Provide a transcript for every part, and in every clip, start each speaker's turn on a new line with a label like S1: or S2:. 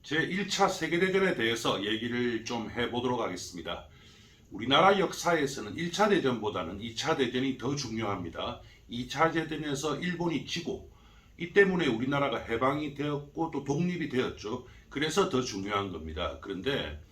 S1: 제1차 세계대전에 대해서 얘기를 좀 해보도록 하겠습니다. 우리나라 역사에서는 1차 대전보다는 2차 대전이 더 중요합니다. 2차 대전에서 일본이 지고 이 때문에 우리나라가 해방이 되었고 또 독립이 되었죠. 그래서 더 중요한 겁니다. 그런데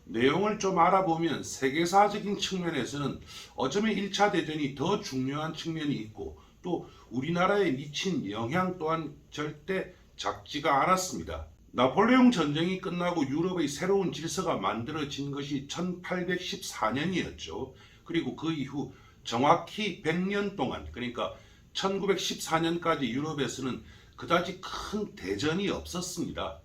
S1: 내용을 좀 알아보면 세계사적인 측면에서는 어쩌면 1차 대전이 더 중요한 측면이 있고 또 우리나라에 미친 영향 또한 절대 작지가 않았습니다. 나폴레옹 전쟁이 끝나고 유럽의 새로운 질서가 만들어진 것이 1814년이었죠. 그리고 그 이후 정확히 100년 동안, 그러니까 1914년까지 유럽에서는 그다지 큰 대전이 없었습니다.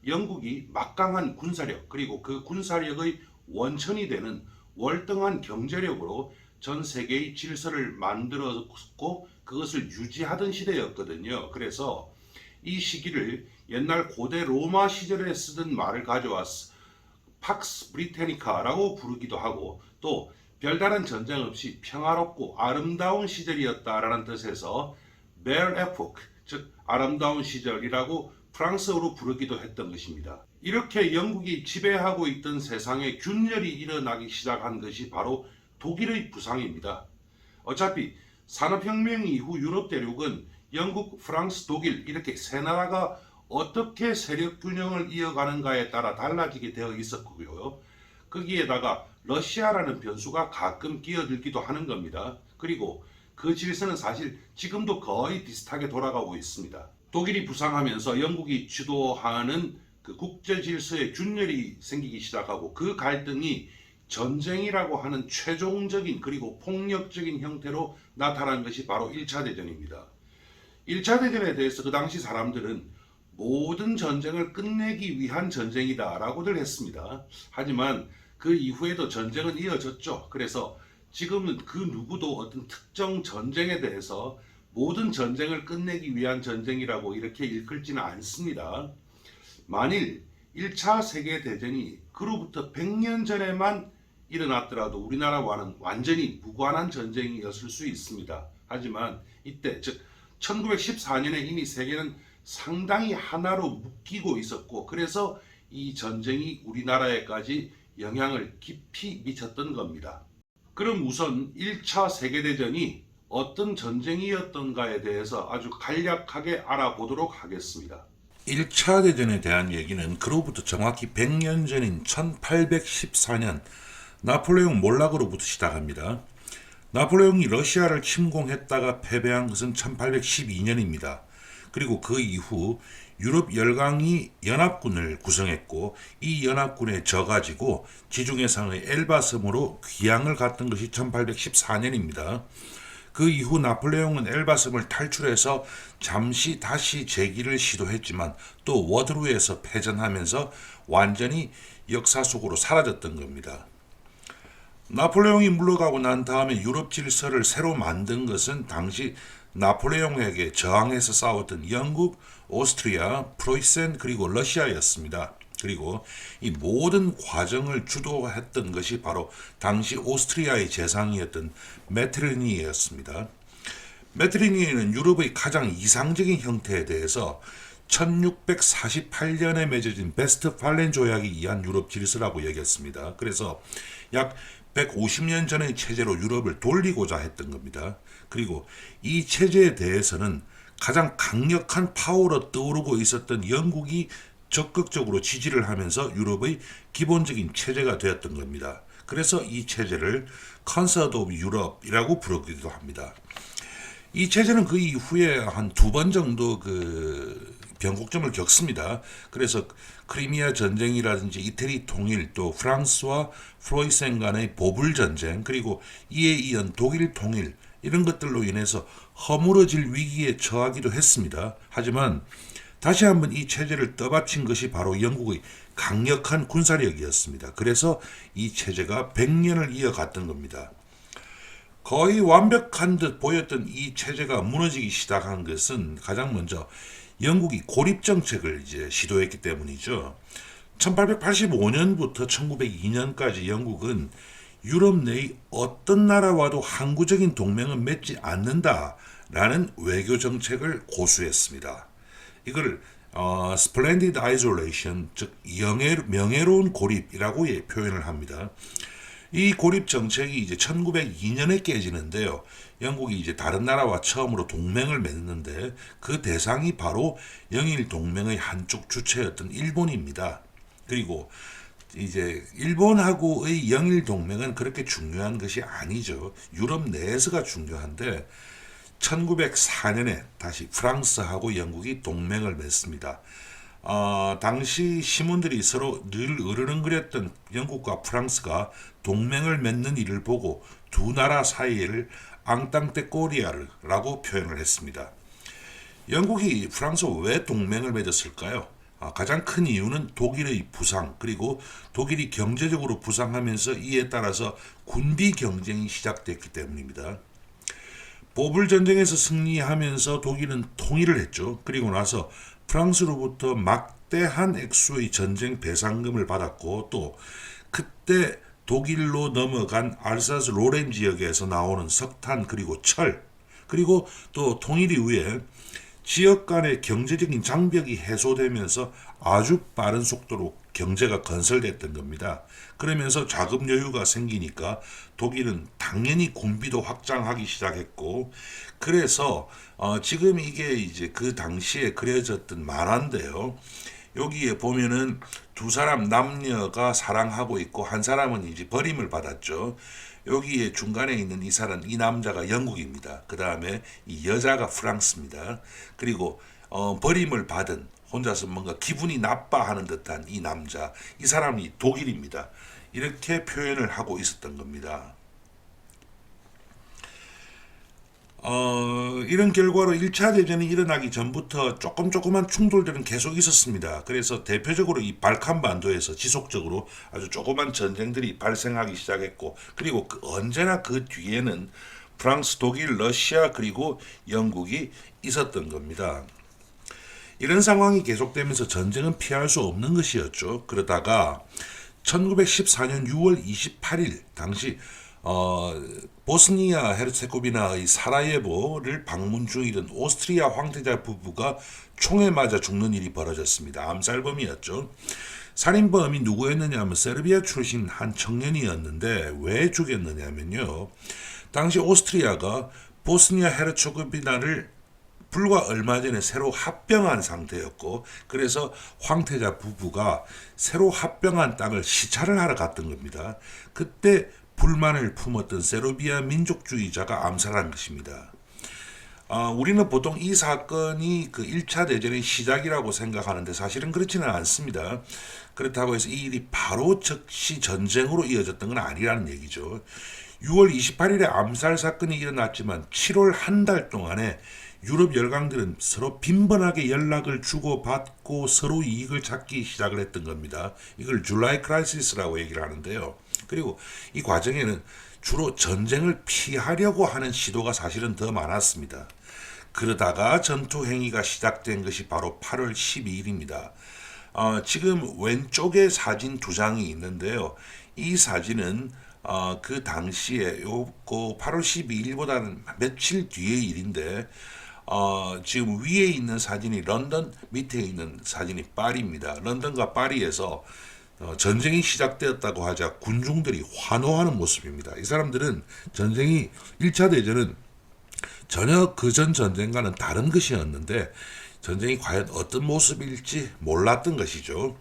S1: 영국이 막강한 군사력, 그리고 그 군사력의 원천이 되는 월등한 경제력으로 전 세계의 질서를 만들었고 그것을 유지하던 시대였거든요. 그래서 이 시기를 옛날 고대 로마 시절에 쓰던 말을 가져와서 팍스 브리테니카라고 부르기도 하고 또 별다른 전쟁 없이 평화롭고 아름다운 시절이었다라는 뜻에서 벨 에포크, 즉 아름다운 시절이라고 프랑스어로 부르기도 했던 것입니다. 이렇게 영국이 지배하고 있던 세상에 균열이 일어나기 시작한 것이 바로 독일의 부상입니다. 어차피 산업혁명 이후 유럽 대륙은 영국, 프랑스, 독일 이렇게 세 나라가 어떻게 세력 균형을 이어가는가에 따라 달라지게 되어 있었고요. 거기에다가 러시아라는 변수가 가끔 끼어들기도 하는 겁니다. 그리고 그 질서는 사실 지금도 거의 비슷하게 돌아가고 있습니다. 독일이 부상하면서 영국이 주도하는 그 국제 질서의 균열이 생기기 시작하고 그 갈등이 전쟁이라고 하는 최종적인 그리고 폭력적인 형태로 나타난 것이 바로 1차 대전입니다. 1차 대전에 대해서 그 당시 사람들은 모든 전쟁을 끝내기 위한 전쟁이다 라고들 했습니다. 하지만 그 이후에도 전쟁은 이어졌죠. 그래서 지금은 그 누구도 어떤 특정 전쟁에 대해서 모든 전쟁을 끝내기 위한 전쟁이라고 이렇게 일컬지는 않습니다. 만일 1차 세계대전이 그로부터 100년 전에만 일어났더라도 우리나라와는 완전히 무관한 전쟁이었을 수 있습니다. 하지만 이때 즉 1914년에 이미 세계는 상당히 하나로 묶이고 있었고 그래서 이 전쟁이 우리나라에까지 영향을 깊이 미쳤던 겁니다. 그럼 우선 1차 세계대전이 어떤 전쟁이었던가에 대해서 아주 간략하게 알아보도록 하겠습니다.
S2: 1차 대전에 대한 얘기는 그로부터 정확히 100년 전인 1814년 나폴레옹 몰락으로부터 시작합니다. 나폴레옹이 러시아를 침공했다가 패배한 것은 1812년입니다. 그리고 그 이후 유럽 열강이 연합군을 구성했고 이 연합군에 져가지고 지중해상의 엘바섬으로 귀향을 갔던 것이 1814년입니다. 그 이후 나폴레옹은 엘바섬을 탈출해서 잠시 다시 재기를 시도했지만 또 워드루에서 패전하면서 완전히 역사 속으로 사라졌던 겁니다. 나폴레옹이 물러가고 난 다음에 유럽 질서를 새로 만든 것은 당시 나폴레옹에게 저항해서 싸웠던 영국, 오스트리아, 프로이센 그리고 러시아였습니다. 그리고 이 모든 과정을 주도했던 것이 바로 당시 오스트리아의 재상이었던 메트르니히였습니다. 메트르니히는 유럽의 가장 이상적인 형태에 대해서 1648년에 맺어진 베스트팔렌 조약에 의한 유럽 질서라고 여겼습니다. 그래서 약 150년 전의 체제로 유럽을 돌리고자 했던 겁니다. 그리고 이 체제에 대해서는 가장 강력한 파워로 떠오르고 있었던 영국이 적극적으로 지지를 하면서 유럽의 기본적인 체제가 되었던 겁니다. 그래서 이 체제를 컨서드 오브 유럽이라고 부르기도 합니다. 이 체제는 그 이후에 한 두 번 정도 변곡점을 겪습니다. 그래서 크리미아 전쟁이라든지 이태리 통일, 또 프랑스와 프로이센 간의 보불 전쟁, 그리고 이에 이은 독일 통일 이런 것들로 인해서 허물어질 위기에 처하기도 했습니다. 하지만 다시 한번 이 체제를 떠받친 것이 바로 영국의 강력한 군사력이었습니다. 그래서 이 체제가 100년을 이어갔던 겁니다. 거의 완벽한 듯 보였던 이 체제가 무너지기 시작한 것은 가장 먼저 영국이 고립 정책을 시도했기 때문이죠. 1885년부터 1902년까지 영국은 유럽 내의 어떤 나라와도 항구적인 동맹은 맺지 않는다라는 외교 정책을 고수했습니다. 이걸 splendid isolation, 즉 명예로운 고립이라고 표현을 합니다. 이 고립 정책이 이제 1902년에 깨지는데요. 영국이 이제 다른 나라와 처음으로 동맹을 맺는데 그 대상이 바로 영일 동맹의 한쪽 주체였던 일본입니다. 그리고 이제 일본하고의 영일 동맹은 그렇게 중요한 것이 아니죠. 유럽 내에서가 중요한데 1904년에 다시 프랑스하고 영국이 동맹을 맺습니다. 당시 시민들이 서로 늘 으르렁거렸던 영국과 프랑스가 동맹을 맺는 일을 보고 두 나라 사이를 앙땅떼 꼬리아르라고 표현을 했습니다. 영국이 프랑스와 왜 동맹을 맺었을까요? 가장 큰 이유는 독일의 부상, 그리고 독일이 경제적으로 부상하면서 이에 따라서 군비 경쟁이 시작됐기 때문입니다. 보불 전쟁에서 승리하면서 독일은 통일을 했죠. 그리고 나서 프랑스로부터 막대한 액수의 전쟁 배상금을 받았고, 또 그때 독일로 넘어간 알사스 로렌 지역에서 나오는 석탄, 그리고 철, 그리고 또 통일 이후에 지역 간의 경제적인 장벽이 해소되면서 아주 빠른 속도로 경제가 건설됐던 겁니다. 그러면서 자금 여유가 생기니까 독일은 당연히 군비도 확장하기 시작했고, 그래서 지금 이게 이제 그 당시에 그려졌던 만화인데요. 여기에 보면은 두 사람 남녀가 사랑하고 있고 한 사람은 이제 버림을 받았죠. 여기에 중간에 있는 이 사람, 이 남자가 영국입니다. 그 다음에 이 여자가 프랑스입니다. 그리고 버림을 받은, 혼자서 뭔가 기분이 나빠하는 듯한 이 남자, 이 사람이 독일입니다. 이렇게 표현을 하고 있었던 겁니다. 이런 결과로 1차 대전이 일어나기 전부터 조그만 충돌들은 계속 있었습니다. 그래서 대표적으로 이 발칸 반도에서 지속적으로 아주 조그만 전쟁들이 발생하기 시작했고, 그리고 언제나 그 뒤에는 프랑스, 독일, 러시아, 그리고 영국이 있었던 겁니다. 이런 상황이 계속되면서 전쟁은 피할 수 없는 것이었죠. 그러다가 1914년 6월 28일 당시 보스니아 헤르체고비나의 사라예보를 방문 중이던 오스트리아 황태자 부부가 총에 맞아 죽는 일이 벌어졌습니다. 암살범이었죠. 살인범이 누구였느냐 하면 세르비아 출신 한 청년이었는데 왜 죽였느냐면요. 당시 오스트리아가 보스니아 헤르체고비나를 불과 얼마 전에 새로 합병한 상태였고, 그래서 황태자 부부가 새로 합병한 땅을 시찰을 하러 갔던 겁니다. 그때 불만을 품었던 세르비아 민족주의자가 암살한 것입니다. 우리는 보통 이 사건이 그 1차 대전의 시작이라고 생각하는데 사실은 그렇지는 않습니다. 그렇다고 해서 이 일이 바로 즉시 전쟁으로 이어졌던 건 아니라는 얘기죠. 6월 28일에 암살 사건이 일어났지만 7월 한 달 동안에 유럽 열강들은 서로 빈번하게 연락을 주고받고 서로 이익을 찾기 시작을 했던 겁니다. 이걸 줄라이 크라이시스라고 얘기를 하는데요. 그리고 이 과정에는 주로 전쟁을 피하려고 하는 시도가 사실은 더 많았습니다. 그러다가 전투 행위가 시작된 것이 바로 8월 12일입니다. 지금 왼쪽에 사진 두 장이 있는데요. 이 사진은 그 당시에 그 8월 12일보다는 며칠 뒤의 일인데, 지금 위에 있는 사진이 런던, 밑에 있는 사진이 파리입니다. 런던과 파리에서 전쟁이 시작되었다고 하자 군중들이 환호하는 모습입니다. 이 사람들은 전쟁이 1차 대전은 전혀 그전 전쟁과는 다른 것이었는데 전쟁이 과연 어떤 모습일지 몰랐던 것이죠.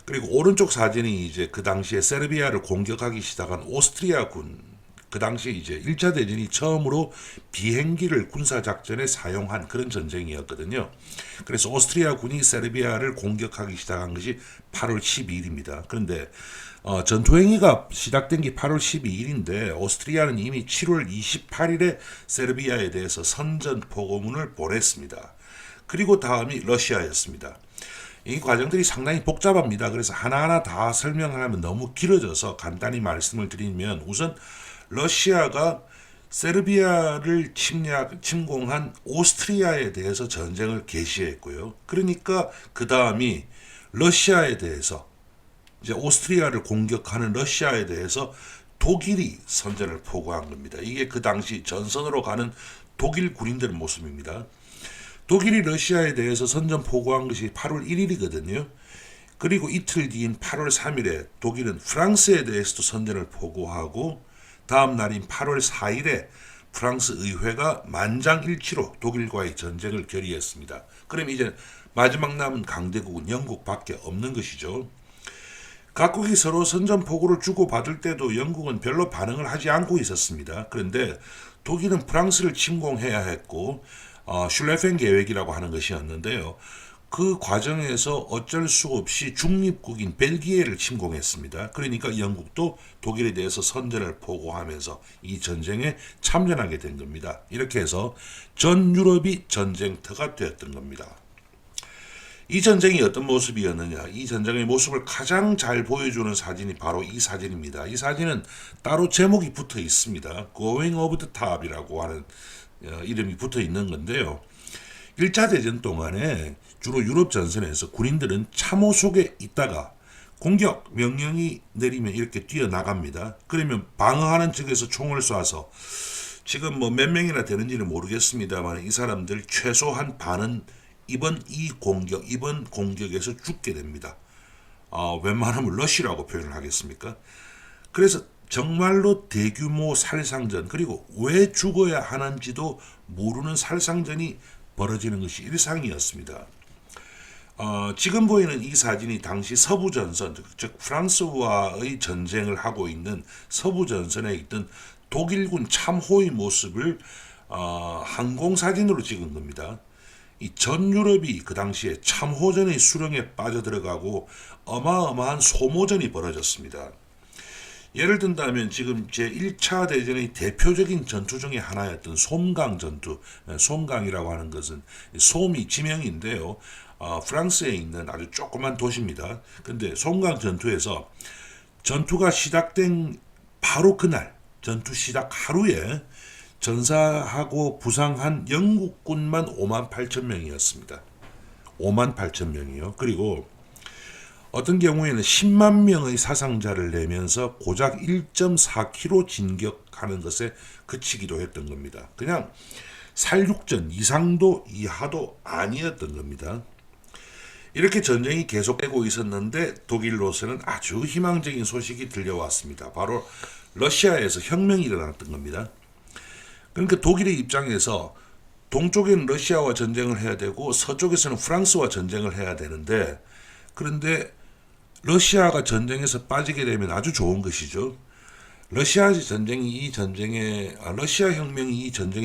S2: 그리고 오른쪽 사진이 이제 그 당시에 세르비아를 공격하기 시작한 오스트리아 군, 그 당시에 이제 1차 대전이 처음으로 비행기를 군사작전에 사용한 그런 전쟁이었거든요. 그래서 오스트리아 군이 세르비아를 공격하기 시작한 것이 8월 12일입니다. 그런데 전투행위가 시작된 게 8월 12일인데 오스트리아는 이미 7월 28일에 세르비아에 대해서 선전포고문을 보냈습니다. 그리고 다음이 러시아였습니다. 이 과정들이 상당히 복잡합니다. 그래서 하나하나 다 설명을 하면 너무 길어져서 간단히 말씀을 드리면, 우선 러시아가 세르비아를 침공한 오스트리아에 대해서 전쟁을 개시했고요. 그러니까 그 다음이 러시아에 대해서, 이제 오스트리아를 공격하는 러시아에 대해서 독일이 선전을 포고한 겁니다. 이게 그 당시 전선으로 가는 독일 군인들의 모습입니다. 독일이 러시아에 대해서 선전포고한 것이 8월 1일이거든요. 그리고 이틀 뒤인 8월 3일에 독일은 프랑스에 대해서도 선전을 포고하고 다음 날인 8월 4일에 프랑스 의회가 만장일치로 독일과의 전쟁을 결의했습니다. 그럼 이제 마지막 남은 강대국은 영국밖에 없는 것이죠. 각국이 서로 선전포고를 주고받을 때도 영국은 별로 반응을 하지 않고 있었습니다. 그런데 독일은 프랑스를 침공해야 했고 슐레펜 계획이라고 하는 것이었는데요. 그 과정에서 어쩔 수 없이 중립국인 벨기에를 침공했습니다. 그러니까 영국도 독일에 대해서 선전을 포고하면서 이 전쟁에 참전하게 된 겁니다. 이렇게 해서 전 유럽이 전쟁터가 되었던 겁니다. 이 전쟁이 어떤 모습이었느냐? 이 전쟁의 모습을 가장 잘 보여주는 사진이 바로 이 사진입니다. 이 사진은 따로 제목이 붙어 있습니다. Going over the Top이라고 하는 이름이 붙어 있는 건데요. 1차 대전 동안에 주로 유럽 전선에서 군인들은 참호 속에 있다가 공격 명령이 내리면 이렇게 뛰어나갑니다. 그러면 방어하는 측에서 총을 쏴서 지금 뭐 몇 명이나 되는지는 모르겠습니다만 이 사람들 최소한 반은 이번 공격에서 죽게 됩니다. 웬만하면 러시라고 표현을 하겠습니까? 그래서 정말로 대규모 살상전, 그리고 왜 죽어야 하는지도 모르는 살상전이 벌어지는 것이 일상이었습니다. 지금 보이는 이 사진이 당시 서부전선, 즉 프랑스와의 전쟁을 하고 있는 서부전선에 있던 독일군 참호의 모습을 항공사진으로 찍은 겁니다. 이 전 유럽이 그 당시에 참호전의 수령에 빠져들어가고 어마어마한 소모전이 벌어졌습니다. 예를 든다면 지금 제1차 대전의 대표적인 전투 중에 하나였던 솜강 전투, 솜강이라고 하는 것은 솜이 지명인데요. 프랑스에 있는 아주 조그만 도시입니다. 근데 솜강 전투에서 전투가 시작된 바로 그날, 전투 시작 하루에 전사하고 부상한 영국군만 5만 8천 명이었습니다. 5만 8천 명이요. 그리고 어떤 경우에는 10만 명의 사상자를 내면서 고작 1.4km 진격하는 것에 그치기도 했던 겁니다. 그냥 살육전 이상도 이하도 아니었던 겁니다. 이렇게 전쟁이 계속되고 있었는데 독일로서는 아주 희망적인 소식이 들려왔습니다. 바로 러시아에서 혁명이 일어났던 겁니다. 그러니까 독일의 입장에서 동쪽에는 러시아와 전쟁을 해야 되고 서쪽에서는 프랑스와 전쟁을 해야 되는데, 그런데 러시아가 전쟁에서 빠지게 되면 아주 좋은 것이죠. 러시아 혁명이 이 전쟁에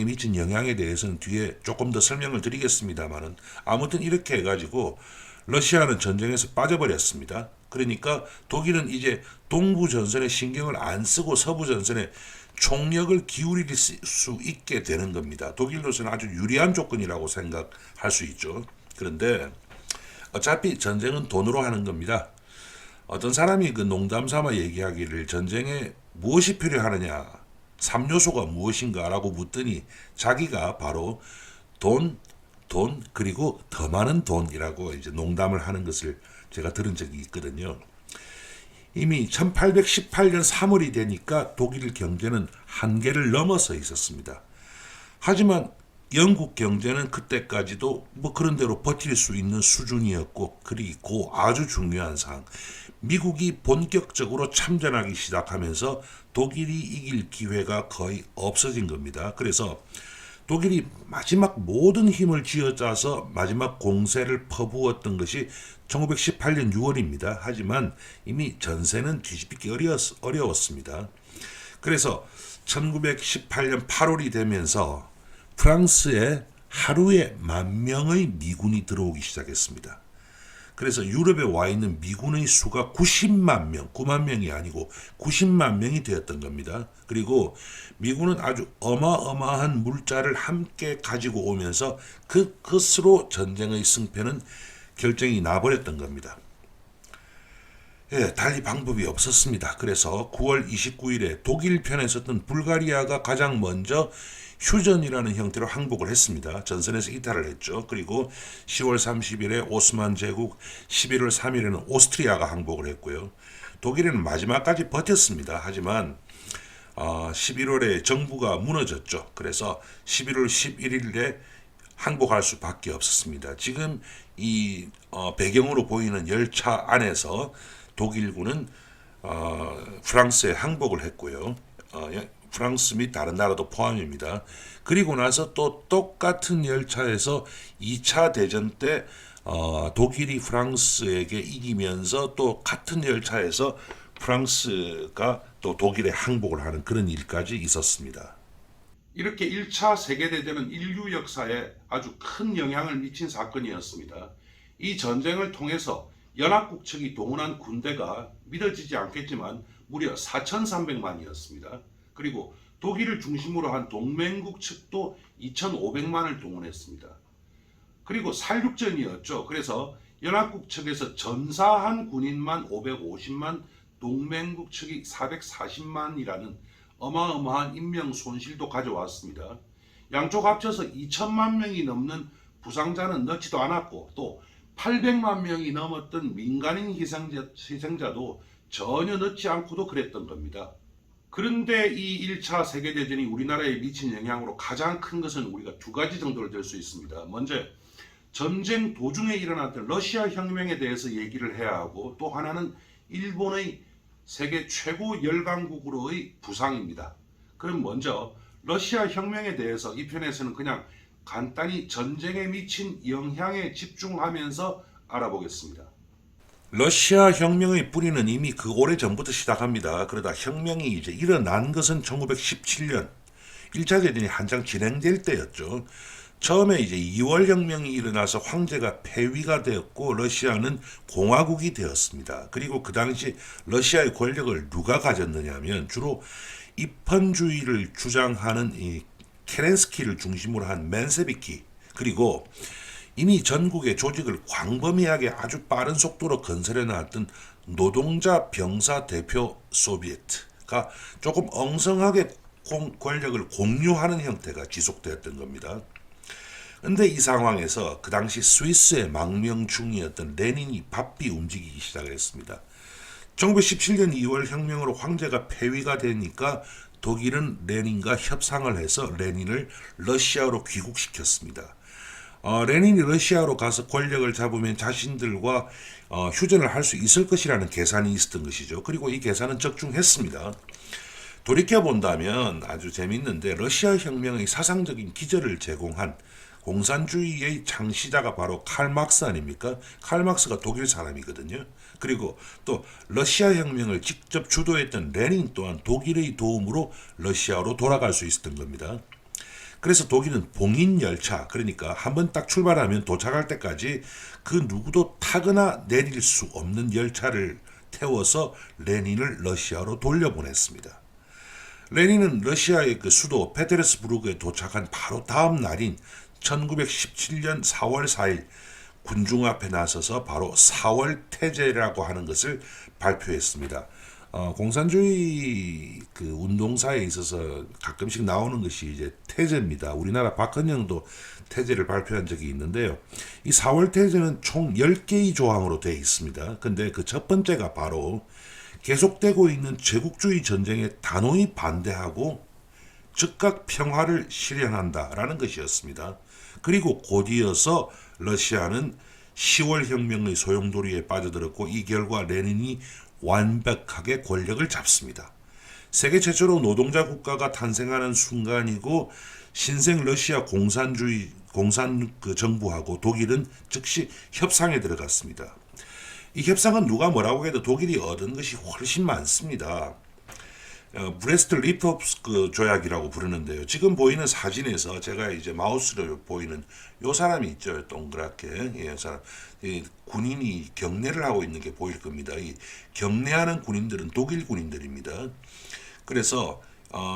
S2: 미친 영향에 대해서는 뒤에 조금 더 설명을 드리겠습니다만은, 아무튼 이렇게 해가지고 러시아는 전쟁에서 빠져버렸습니다. 그러니까 독일은 이제 동부 전선에 신경을 안 쓰고 서부 전선에 총력을 기울일 수 있게 되는 겁니다. 독일로서는 아주 유리한 조건이라고 생각할 수 있죠. 그런데 어차피 전쟁은 돈으로 하는 겁니다. 어떤 사람이 그 농담 삼아 얘기하기를 전쟁에 무엇이 필요하느냐, 3요소가 무엇인가 라고 묻더니 자기가 바로 돈, 그리고 더 많은 돈이라고 이제 농담을 하는 것을 제가 들은 적이 있거든요. 이미 1818년 3월이 되니까 독일 경제는 한계를 넘어서 있었습니다. 하지만 영국 경제는 그때까지도 뭐 그런 대로 버틸 수 있는 수준이었고, 그리고 아주 중요한 사항, 미국이 본격적으로 참전하기 시작하면서 독일이 이길 기회가 거의 없어진 겁니다. 그래서 독일이 마지막 모든 힘을 쥐어짜서 마지막 공세를 퍼부었던 것이 1918년 6월입니다. 하지만 이미 전세는 뒤집기 어려웠습니다. 그래서 1918년 8월이 되면서 프랑스에 하루에 10,000명의 미군이 들어오기 시작했습니다. 그래서 유럽에 와 있는 미군의 수가 90만 명, 9만 명이 아니고 90만 명이 되었던 겁니다. 그리고 미군은 아주 어마어마한 물자를 함께 가지고 오면서 그것으로 전쟁의 승패는 결정이 나버렸던 겁니다. 달리 방법이 없었습니다. 그래서 9월 29일에 독일 편에 섰던 불가리아가 가장 먼저 휴전이라는 형태로 항복을 했습니다. 전선에서 이탈을 했죠. 그리고 10월 30일에 오스만 제국, 11월 3일에는 오스트리아가 항복을 했고요. 독일은 마지막까지 버텼습니다. 하지만 11월에 정부가 무너졌죠. 그래서 11월 11일에 항복할 수밖에 없었습니다. 지금 이 배경으로 보이는 열차 안에서 독일군은 프랑스에 항복을 했고요. 프랑스 및 다른 나라도 포함입니다. 그리고 나서 또 똑같은 열차에서 2차 대전 때 독일이 프랑스에게 이기면서 또 같은 열차에서 프랑스가 또 독일에 항복을 하는 그런 일까지 있었습니다.
S1: 이렇게 1차 세계대전은 인류 역사에 아주 큰 영향을 미친 사건이었습니다. 이 전쟁을 통해서 연합국 측이 동원한 군대가 믿어지지 않겠지만 무려 4,300만이었습니다. 그리고 독일을 중심으로 한 동맹국 측도 2,500만을 동원했습니다. 그리고 살육전이었죠. 그래서 연합국 측에서 전사한 군인만 550만, 동맹국 측이 440만이라는 어마어마한 인명 손실도 가져왔습니다. 양쪽 합쳐서 2천만 명이 넘는 부상자는 넣지도 않았고 또 800만 명이 넘었던 민간인 희생자도 전혀 넣지 않고도 그랬던 겁니다. 그런데 이 1차 세계대전이 우리나라에 미친 영향으로 가장 큰 것은 우리가 두 가지 정도를 들 수 있습니다. 먼저 전쟁 도중에 일어났던 러시아 혁명에 대해서 얘기를 해야 하고 또 하나는 일본의 세계 최고 열강국으로의 부상입니다. 그럼 먼저 러시아 혁명에 대해서 이 편에서는 그냥 간단히 전쟁에 미친 영향에 집중하면서 알아보겠습니다.
S2: 러시아 혁명의 뿌리는 이미 그 오래전부터 시작합니다. 그러다 혁명이 이제 일어난 것은 1917년 1차 대전이 한창 진행될 때였죠. 처음에 이제 2월 혁명이 일어나서 황제가 폐위가 되었고 러시아는 공화국이 되었습니다. 그리고 그 당시 러시아의 권력을 누가 가졌느냐면 주로 입헌주의를 주장하는 이 케렌스키를 중심으로 한 맨세비키, 그리고 이미 전국의 조직을 광범위하게 아주 빠른 속도로 건설해 나왔던 노동자 병사 대표 소비에트가 조금 엉성하게 권력을 공유하는 형태가 지속되었던 겁니다. 근데 이 상황에서 그 당시 스위스의 망명충이었던 레닌이 바삐 움직이기 시작을 했습니다. 1917년 2월 혁명으로 황제가 폐위가 되니까 독일은 레닌과 협상을 해서 레닌을 러시아로 귀국시켰습니다. 레닌이 러시아로 가서 권력을 잡으면 자신들과 휴전을 할 수 있을 것이라는 계산이 있었던 것이죠. 그리고 이 계산은 적중했습니다. 돌이켜본다면 아주 재밌는데 러시아 혁명의 사상적인 기저를 제공한 공산주의의 창시자가 바로 칼 막스 아닙니까? 칼 막스가 독일 사람이거든요. 그리고 또 러시아 혁명을 직접 주도했던 레닌 또한 독일의 도움으로 러시아로 돌아갈 수 있었던 겁니다. 그래서 독일은 봉인 열차, 그러니까 한번 딱 출발하면 도착할 때까지 그 누구도 타거나 내릴 수 없는 열차를 태워서 레닌을 러시아로 돌려보냈습니다. 레닌은 러시아의 그 수도 페테르스부르크에 도착한 바로 다음 날인 1917년 4월 4일 군중 앞에 나서서 바로 4월 태제라고 하는 것을 발표했습니다. 공산주의 그 운동사에 있어서 가끔씩 나오는 것이 이제 태제입니다. 우리나라 박헌영도 태제를 발표한 적이 있는데요. 이 4월 태제는 총 10개의 조항으로 되어 있습니다. 근데 그 첫 번째가 바로 계속되고 있는 제국주의 전쟁에 단호히 반대하고 즉각 평화를 실현한다라는 것이었습니다. 그리고 곧이어서 러시아는 10월 혁명의 소용돌이에 빠져들었고 이 결과 레닌이 완벽하게 권력을 잡습니다. 세계 최초로 노동자 국가가 탄생하는 순간이고 신생 러시아 공산 정부하고 독일은 즉시 협상에 들어갔습니다. 이 협상은 누가 뭐라고 해도 독일이 얻은 것이 훨씬 많습니다. 브레스트 리tovsk 조약이라고 부르는데요. 지금 보이는 사진에서 제가 이제 마우스로 보이는 요 사람이 있죠. 동그랗게. 이 사람. 이 군인이 경례를 하고 있는 게 보일 겁니다. 이 경례하는 군인들은 독일 군인들입니다. 그래서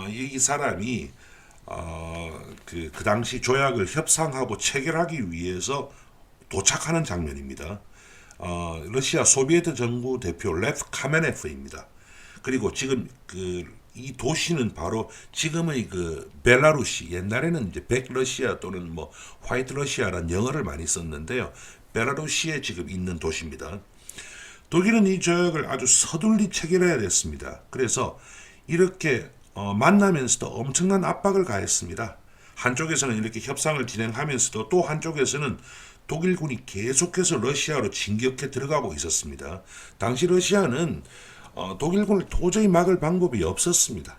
S2: 이 사람이 그 당시 조약을 협상하고 체결하기 위해서 도착하는 장면입니다. 러시아 소비에트 정부 대표 레프 카메네프입니다. 그리고 지금 이 도시는 바로 지금의 그 벨라루시, 옛날에는 이제 백러시아 또는 뭐 화이트 러시아라는 영어를 많이 썼는데요. 벨라루시에 지금 있는 도시입니다. 독일은 이 조약을 아주 서둘리 체결해야 됐습니다. 그래서 이렇게 만나면서도 엄청난 압박을 가했습니다. 한쪽에서는 이렇게 협상을 진행하면서도 또 한쪽에서는 독일군이 계속해서 러시아로 진격해 들어가고 있었습니다. 당시 러시아는 독일군을 도저히 막을 방법이 없었습니다.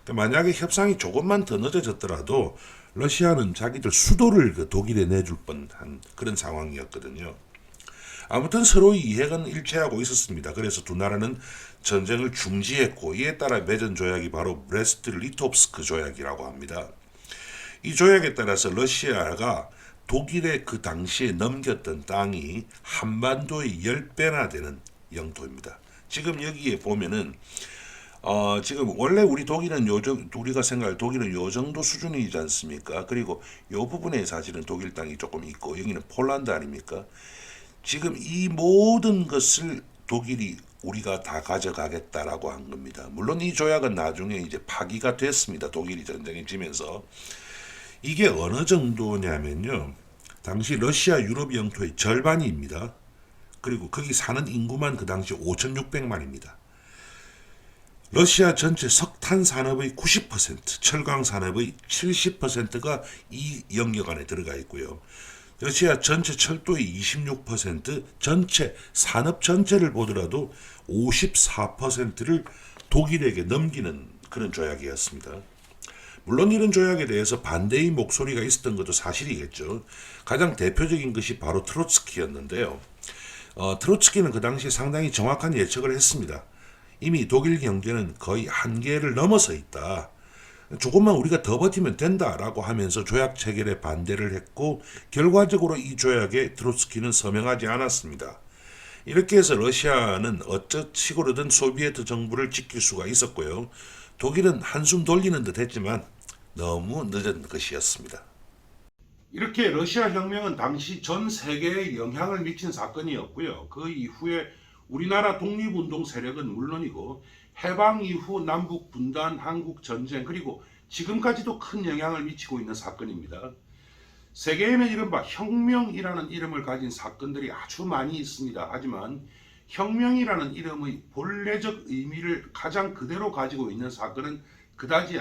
S2: 그러니까 만약에 협상이 조금만 더 늦어졌더라도 러시아는 자기들 수도를 그 독일에 내줄 뻔한 그런 상황이었거든요. 아무튼 서로의 이해는 일치하고 있었습니다. 그래서 두 나라는 전쟁을 중지했고 이에 따라 맺은 조약이 바로 브레스트-리토프스크 조약이라고 합니다. 이 조약에 따라서 러시아가 독일의 그 당시에 넘겼던 땅이 한반도의 10배나 되는 영토입니다. 지금 여기에 보면은 지금 원래 우리 독일은 우리가 생각할 독일은 요 정도 수준이지 않습니까? 그리고 요 부분에 사실은 독일 땅이 조금 있고 여기는 폴란드 아닙니까? 지금 이 모든 것을 독일이 우리가 다 가져가겠다라고 한 겁니다. 물론 이 조약은 나중에 이제 파기가 됐습니다. 독일이 전쟁이 지면서. 이게 어느 정도냐면요. 당시 러시아 유럽 영토의 절반입니다. 그리고 거기 사는 인구만 그 당시 5,600만입니다. 러시아 전체 석탄 산업의 90%, 철강 산업의 70%가 이 영역 안에 들어가 있고요. 러시아 전체 철도의 26%, 전체 산업 전체를 보더라도 54%를 독일에게 넘기는 그런 조약이었습니다. 물론 이런 조약에 대해서 반대의 목소리가 있었던 것도 사실이겠죠. 가장 대표적인 것이 바로 트로츠키였는데요. 트로츠키는 그 당시에 상당히 정확한 예측을 했습니다. 이미 독일 경제는 거의 한계를 넘어서 있다. 조금만 우리가 더 버티면 된다라고 하면서 조약 체결에 반대를 했고 결과적으로 이 조약에 트로츠키는 서명하지 않았습니다. 이렇게 해서 러시아는 어쩌시고든 소비에트 정부를 지킬 수가 있었고요. 독일은 한숨 돌리는 듯 했지만 너무 늦은 것이었습니다.
S1: 이렇게 러시아 혁명은 당시 전 세계에 영향을 미친 사건이었고요. 그 이후에 우리나라 독립운동 세력은 물론이고 해방 이후 남북 분단, 한국 전쟁 그리고 지금까지도 큰 영향을 미치고 있는 사건입니다. 세계에는 이른바 혁명이라는 이름을 가진 사건들이 아주 많이 있습니다. 하지만 혁명이라는 이름의 본래적 의미를 가장 그대로 가지고 있는 사건은 그다지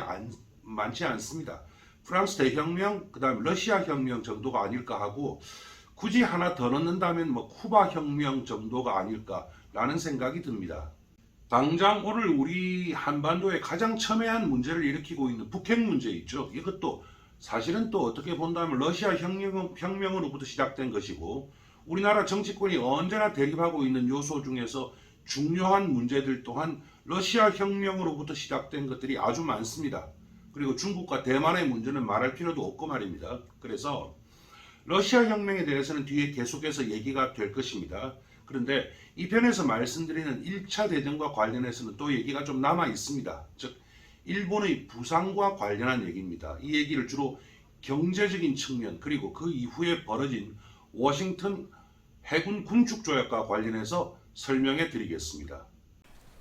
S1: 많지 않습니다. 프랑스 대혁명, 그 다음 러시아 혁명 정도가 아닐까 하고 굳이 하나 더 넣는다면 쿠바 혁명 정도가 아닐까라는 생각이 듭니다. 당장 오늘 우리 한반도에 가장 첨예한 문제를 일으키고 있는 북핵 문제 있죠. 이것도 사실은 또 어떻게 본다면 러시아 혁명으로부터 시작된 것이고 우리나라 정치권이 언제나 대립하고 있는 요소 중에서 중요한 문제들 또한 러시아 혁명으로부터 시작된 것들이 아주 많습니다. 그리고 중국과 대만의 문제는 말할 필요도 없고 말입니다. 그래서 러시아 혁명에 대해서는 뒤에 계속해서 얘기가 될 것입니다. 그런데 이 편에서 말씀드리는 1차 대전과 관련해서는 또 얘기가 좀 남아 있습니다. 즉 일본의 부상과 관련한 얘기입니다. 이 얘기를 주로 경제적인 측면 그리고 그 이후에 벌어진 워싱턴 해군 군축 조약과 관련해서 설명해 드리겠습니다.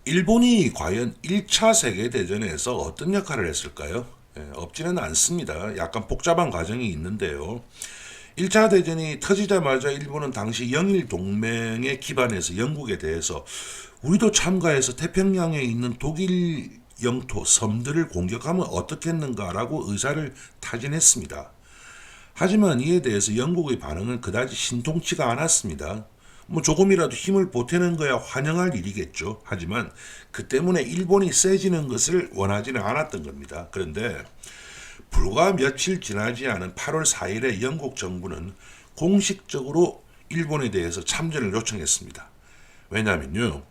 S2: 일본이 과연 1차 세계대전에서 어떤 역할을 했을까요? 없지는 않습니다. 약간 복잡한 과정이 있는데요. 1차 대전이 터지자마자 일본은 당시 영일 동맹에 기반해서 영국에 대해서 우리도 참가해서 태평양에 있는 독일 영토 섬들을 공격하면 어떻겠는가라고 의사를 타진했습니다. 하지만 이에 대해서 영국의 반응은 그다지 신통치가 않았습니다. 조금이라도 힘을 보태는 거야 환영할 일이겠죠. 하지만 그 때문에 일본이 세지는 것을 원하지는 않았던 겁니다. 그런데 불과 며칠 지나지 않은 8월 4일에 영국 정부는 공식적으로 일본에 대해서 참전을 요청했습니다. 왜냐하면요.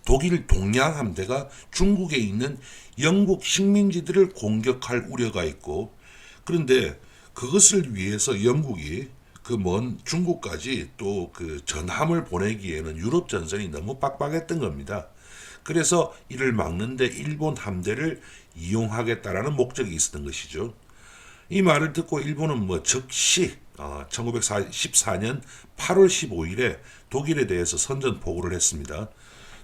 S2: 독일 동양 함대가 중국에 있는 영국 식민지들을 공격할 우려가 있고 그런데 그것을 위해서 영국이 그 먼 중국까지 또 그 전함을 보내기에는 유럽 전선이 너무 빡빡했던 겁니다. 그래서 이를 막는데 일본 함대를 이용하겠다라는 목적이 있었던 것이죠. 이 말을 듣고 일본은 즉시 1914년 8월 15일에 독일에 대해서 선전포고를 했습니다.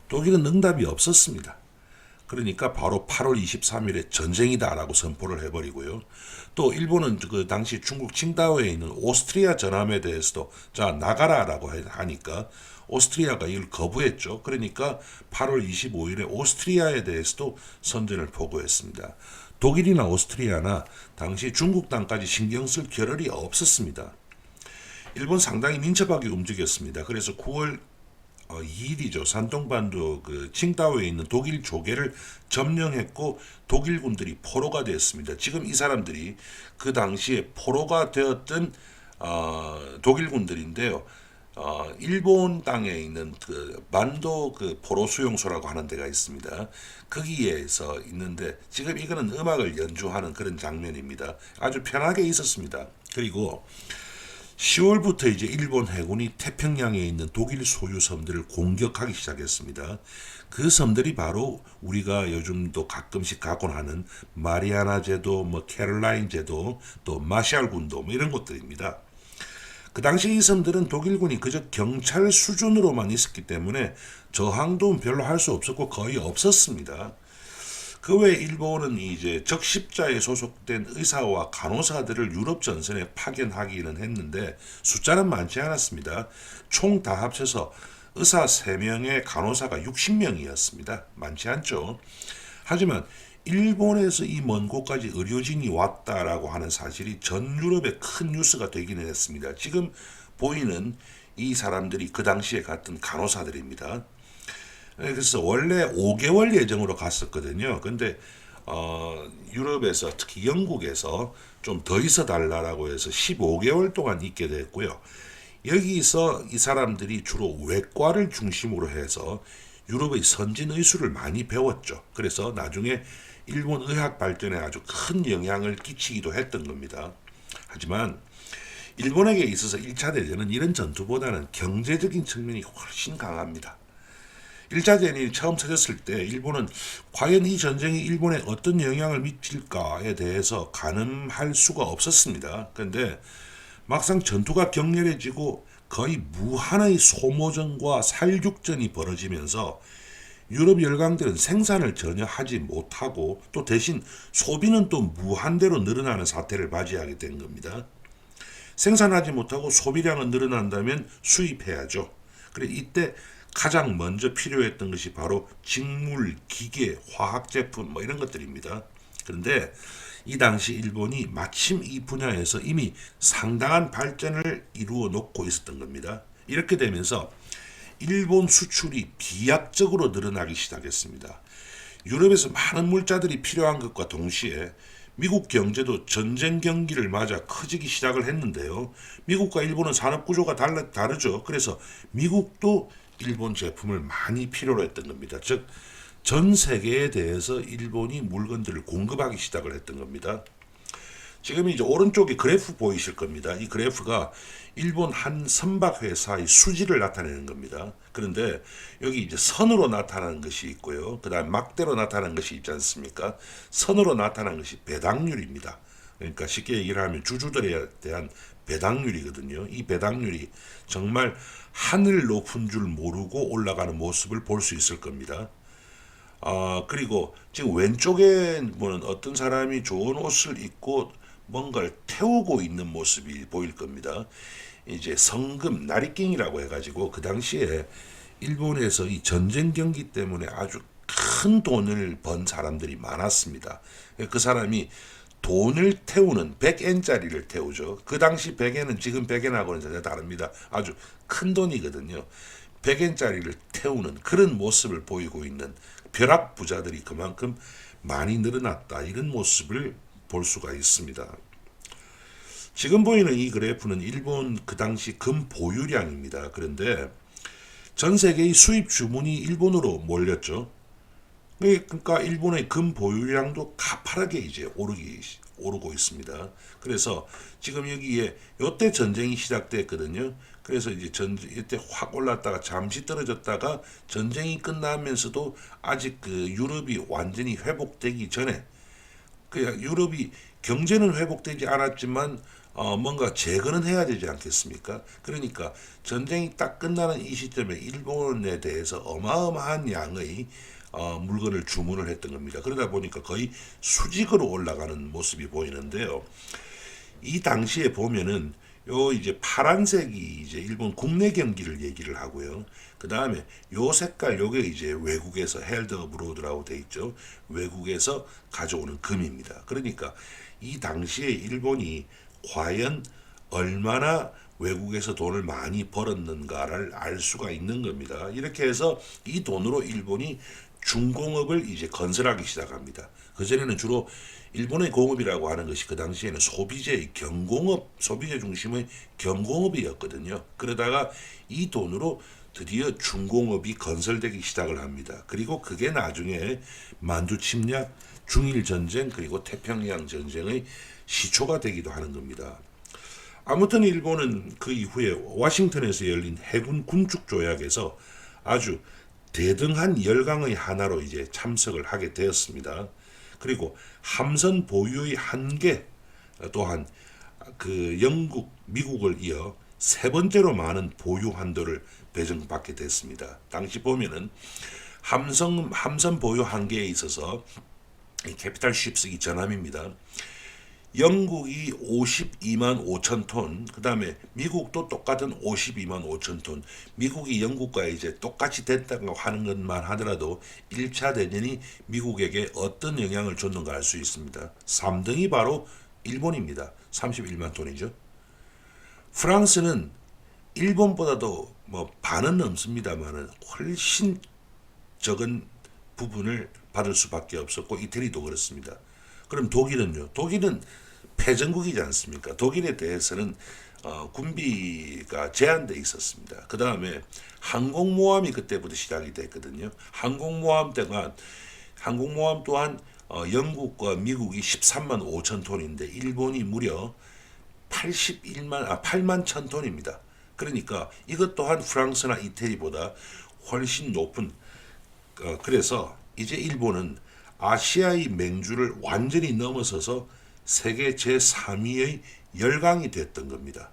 S2: 독일은 응답이 없었습니다. 그러니까 바로 8월 23일에 전쟁이다라고 선포를 해버리고요. 또 일본은 그 당시 중국 칭다오에 있는 오스트리아 전함에 대해서도 자 나가라라고 하니까 오스트리아가 이걸 거부했죠. 그러니까 8월 25일에 오스트리아에 대해서도 선전을 포고했습니다. 독일이나 오스트리아나 당시 중국 땅까지 신경 쓸 겨를이 없었습니다. 일본 상당히 민첩하게 움직였습니다. 그래서 9월 2일이죠. 산동반도 그 칭다오에 있는 독일 조계를 점령했고 독일군들이 포로가 되었습니다. 지금 이 사람들이 그 당시에 포로가 되었던 독일군들인데요. 일본 땅에 있는 그 만도 그 포로 수용소라고 하는 데가 있습니다. 거기에서 있는데 지금 이거는 음악을 연주하는 그런 장면입니다. 아주 편하게 있었습니다. 그리고 10월부터 이제 일본 해군이 태평양에 있는 독일 소유 섬들을 공격하기 시작했습니다. 그 섬들이 바로 우리가 요즘도 가끔씩 가곤 하는 마리아나 제도, 캐롤라인 제도, 또 마샬 군도 이런 곳들입니다. 그 당시 이 섬들은 독일군이 그저 경찰 수준으로만 있었기 때문에 저항도 별로 할 수 없었고 거의 없었습니다. 그 외에 일본은 이제 적십자에 소속된 의사와 간호사들을 유럽 전선에 파견하기는 했는데 숫자는 많지 않았습니다. 총 다 합쳐서 의사 3명에 간호사가 60명이었습니다. 많지 않죠. 하지만 일본에서 이 먼 곳까지 의료진이 왔다라고 하는 사실이 전 유럽의 큰 뉴스가 되기는 했습니다. 지금 보이는 이 사람들이 그 당시에 갔던 간호사들입니다. 그래서 원래 5개월 예정으로 갔었거든요. 근데 유럽에서 특히 영국에서 좀 더 있어 달라라고 해서 15개월 동안 있게 됐고요. 여기서 이 사람들이 주로 외과를 중심으로 해서 유럽의 선진 의술을 많이 배웠죠. 그래서 나중에 일본 의학 발전에 아주 큰 영향을 끼치기도 했던 겁니다. 하지만 일본에게 있어서 1차 대전은 이런 전투보다는 경제적인 측면이 훨씬 강합니다. 1차 대전이 처음 터졌을 때 일본은 과연 이 전쟁이 일본에 어떤 영향을 미칠까에 대해서 가늠할 수가 없었습니다. 그런데 막상 전투가 격렬해지고 거의 무한의 소모전과 살육전이 벌어지면서 유럽 열강들은 생산을 전혀 하지 못하고 또 대신 소비는 또 무한대로 늘어나는 사태를 맞이하게 된 겁니다. 생산하지 못하고 소비량은 늘어난다면 수입해야죠. 그래 이때 가장 먼저 필요했던 것이 바로 직물, 기계, 화학제품 이런 것들입니다. 그런데 이 당시 일본이 마침 이 분야에서 이미 상당한 발전을 이루어 놓고 있었던 겁니다. 이렇게 되면서 일본 수출이 비약적으로 늘어나기 시작했습니다. 유럽에서 많은 물자들이 필요한 것과 동시에 미국 경제도 전쟁 경기를 맞아 커지기 시작을 했는데요. 미국과 일본은 산업 구조가 다르죠. 그래서 미국도 일본 제품을 많이 필요로 했던 겁니다. 즉, 전 세계에 대해서 일본이 물건들을 공급하기 시작을 했던 겁니다. 지금 이제 오른쪽에 그래프 보이실 겁니다. 이 그래프가 일본 한 선박 회사의 수지를 나타내는 겁니다. 그런데 여기 이제 선으로 나타나는 것이 있고요. 그 다음 막대로 나타나는 것이 있지 않습니까? 선으로 나타나는 것이 배당률입니다. 그러니까 쉽게 얘기를 하면 주주들에 대한 배당률이거든요. 이 배당률이 정말 하늘 높은 줄 모르고 올라가는 모습을 볼 수 있을 겁니다. 그리고 지금 왼쪽에 보는 어떤 사람이 좋은 옷을 입고 뭔가를 태우고 있는 모습이 보일 겁니다. 이제 성금, 나리킹이라고 해가지고 그 당시에 일본에서 이 전쟁 경기 때문에 아주 큰 돈을 번 사람들이 많았습니다. 그 사람이 돈을 태우는 100엔짜리를 태우죠. 그 당시 100엔은 지금 100엔하고는 전혀 다릅니다. 아주 큰 돈이거든요. 100엔짜리를 태우는 그런 모습을 보이고 있는 벼락 부자들이 그만큼 많이 늘어났다. 이런 모습을 볼 수가 있습니다. 지금 보이는 이 그래프는 일본 그 당시 금 보유량입니다. 그런데 전 세계의 수입 주문이 일본으로 몰렸죠. 그러니까 일본의 금 보유량도 가파르게 이제 오르고 있습니다. 그래서 지금 여기에 요때 전쟁이 시작됐거든요. 그래서 이제 이때 확 올랐다가 잠시 떨어졌다가 전쟁이 끝나면서도 아직 그 유럽이 완전히 회복되기 전에 유럽이 경제는 회복되지 않았지만 뭔가 재건은 해야 되지 않겠습니까? 그러니까 전쟁이 딱 끝나는 이 시점에 일본에 대해서 어마어마한 양의 물건을 주문을 했던 겁니다. 그러다 보니까 거의 수직으로 올라가는 모습이 보이는데요. 이 당시에 보면은 요 이제 파란색이 이제 일본 국내 경기를 얘기를 하고요. 그 다음에 요 색깔 요게 이제 외국에서 헬드 브로드라고 돼 있죠. 외국에서 가져오는 금입니다. 그러니까 이 당시에 일본이 과연 얼마나 외국에서 돈을 많이 벌었는가를 알 수가 있는 겁니다. 이렇게 해서 이 돈으로 일본이 중공업을 이제 건설하기 시작합니다. 그전에는 주로 일본의 공업이라고 하는 것이 그 당시에는 소비재 경공업, 소비재 중심의 경공업이었거든요. 그러다가 이 돈으로 드디어 중공업이 건설되기 시작을 합니다. 그리고 그게 나중에 만주 침략, 중일 전쟁, 그리고 태평양 전쟁의 시초가 되기도 하는 겁니다. 아무튼 일본은 그 이후에 워싱턴에서 열린 해군 군축 조약에서 아주 대등한 열강의 하나로 이제 참석을 하게 되었습니다. 그리고 함선 보유의 한계 또한 그 영국, 미국을 이어 세 번째로 많은 보유 한도를 배정받게 됐습니다. 당시 보면은 함선 보유 한계에 있어서 캐피탈 쉽스기 전함입니다. 영국이 52만 5천 톤, 그 다음에 미국도 똑같은 52만 5천 톤. 미국이 영국과 이제 똑같이 됐다고 하는 것만 하더라도 1차 대전이 미국에게 어떤 영향을 줬는가 알 수 있습니다. 3등이 바로 일본입니다. 31만 톤이죠. 프랑스는 일본보다도 뭐 반은 넘습니다만은 훨씬 적은 부분을 받을 수밖에 없었고 이태리도 그렇습니다. 그럼 독일은요? 독일은 패전국이지 않습니까? 독일에 대해서는 군비가 제한돼 있었습니다. 그 다음에 항공모함이 그때부터 시작이 됐거든요. 항공모함 또한 영국과 미국이 13만 5천 톤인데 일본이 무려 8만 천 톤입니다. 그러니까 이것 또한 프랑스나 이태리보다 훨씬 높은 그래서 이제 일본은 아시아의 맹주를 완전히 넘어서서 세계 제3위의 열강이 됐던 겁니다.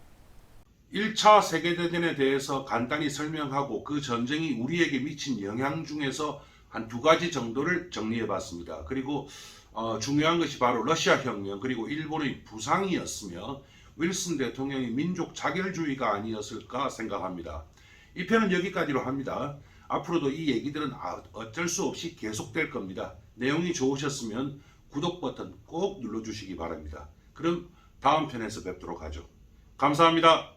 S1: 1차 세계대전에 대해서 간단히 설명하고 그 전쟁이 우리에게 미친 영향 중에서 한 두 가지 정도를 정리해 봤습니다. 그리고 중요한 것이 바로 러시아 혁명 그리고 일본의 부상이었으며 윌슨 대통령의 민족 자결주의가 아니었을까 생각합니다. 이 편은 여기까지로 합니다. 앞으로도 이 얘기들은 어쩔 수 없이 계속될 겁니다. 내용이 좋으셨으면 구독 버튼 꼭 눌러주시기 바랍니다. 그럼 다음 편에서 뵙도록 하죠. 감사합니다.